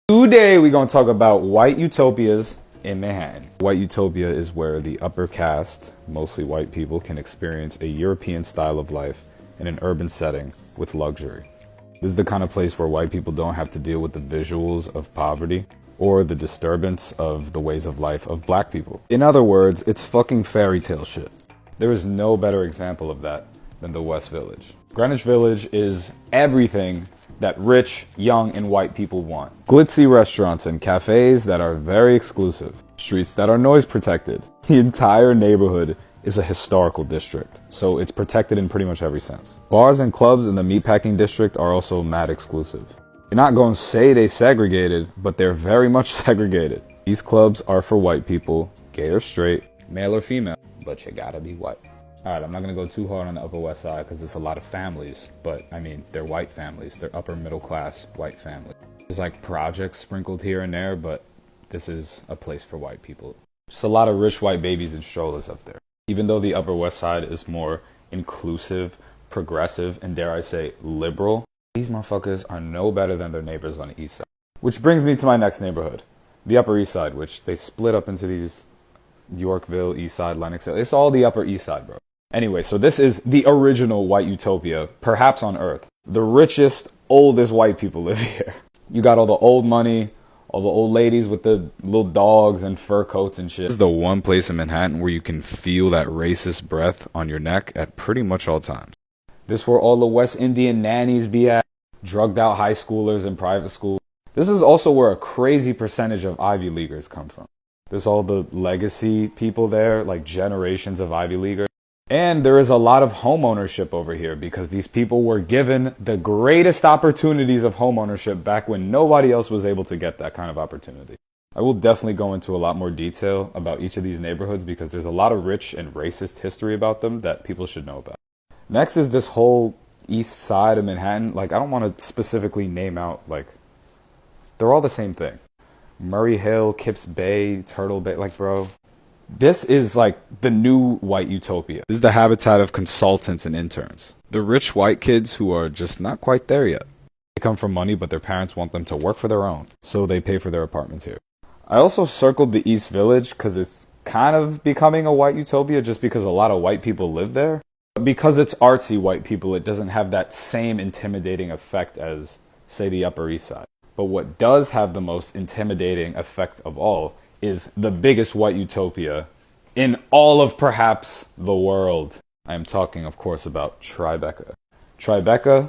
Today we're going to talk about white utopias in Manhattan. White utopia is where the upper caste, mostly white people, can experience a European style of life in an urban setting with luxury. This is the kind of place where white people don't have to deal with the visuals of poverty or the disturbance of the ways of life of black people. In other words, it's fucking fairy tale shit. There is no better example of that than the West Village. Greenwich Village is everything that rich, young, and white people want. Glitzy restaurants and cafes that are very exclusive. Streets that are noise protected. The entire neighborhood is a historical district, so it's protected in pretty much every sense. Bars and clubs in the meatpacking district are also mad exclusive. You're not going to say they segregated, but they're very much segregated. These clubs are for white people, gay or straight, male or female, but you gotta be white. Alright, I'm not gonna go too hard on the Upper West Side because it's a lot of families, but I mean, they're white families. They're upper middle class white families. There's like projects sprinkled here and there, but this is a place for white people. Just a lot of rich white babies and strollers up there. Even though the Upper West Side is more inclusive, progressive, and dare I say, liberal, these motherfuckers are no better than their neighbors on the East Side. Which brings me to my next neighborhood, the Upper East Side, which they split up into these Yorkville, East Side, Lenox. It's all the Upper East Side, bro. Anyway, so this is the original white utopia, perhaps on Earth. The richest, oldest white people live here. You got all the old money, all the old ladies with the little dogs and fur coats and shit. This is the one place in Manhattan where you can feel that racist breath on your neck at pretty much all times. This is where all the West Indian nannies be at, drugged out high schoolers in private school. This is also where a crazy percentage of Ivy Leaguers come from. There's all the legacy people there, like generations of Ivy Leaguers. And there is a lot of home ownership over here because these people were given the greatest opportunities of home ownership back when nobody else was able to get that kind of opportunity. I will definitely go into a lot more detail about each of these neighborhoods because there's a lot of rich and racist history about them that people should know about. Next is this whole east side of Manhattan. Like, I don't want to specifically name out, like, they're all the same thing. Murray Hill, Kips Bay, Turtle Bay, like, bro. This is like the new white utopia. This is the habitat of consultants and interns. The rich white kids who are just not quite there yet. They come from money, but their parents want them to work for their own, so they pay for their apartments here. I also circled the East Village because it's kind of becoming a white utopia just because a lot of white people live there. But because it's artsy white people, it doesn't have that same intimidating effect as, say, the Upper East Side. But what does have the most intimidating effect of all is the biggest white utopia in all of perhaps the world. I am talking, of course, about Tribeca. Tribeca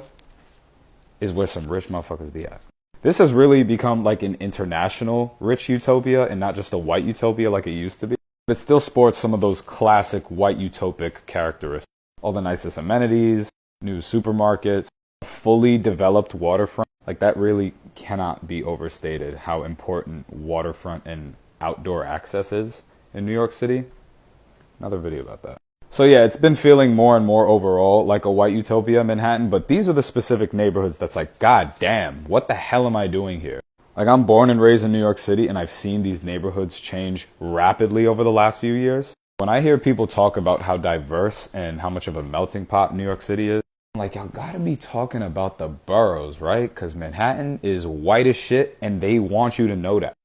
is where some rich motherfuckers be at. This has really become like an international rich utopia and not just a white utopia like it used to be. But it still sports some of those classic white utopic characteristics. All the nicest amenities, new supermarkets, fully developed waterfront. Like, that really cannot be overstated how important waterfront and outdoor access is in New York City. Another video about that. So yeah, it's been feeling more and more overall like a white utopia in Manhattan, but these are the specific neighborhoods that's like, god damn, what the hell am I doing here? Like, I'm born and raised in New York City and I've seen these neighborhoods change rapidly over the last few years. When I hear people talk about how diverse and how much of a melting pot New York City is, I'm like, y'all gotta be talking about the boroughs, right? Because Manhattan is white as shit and they want you to know that.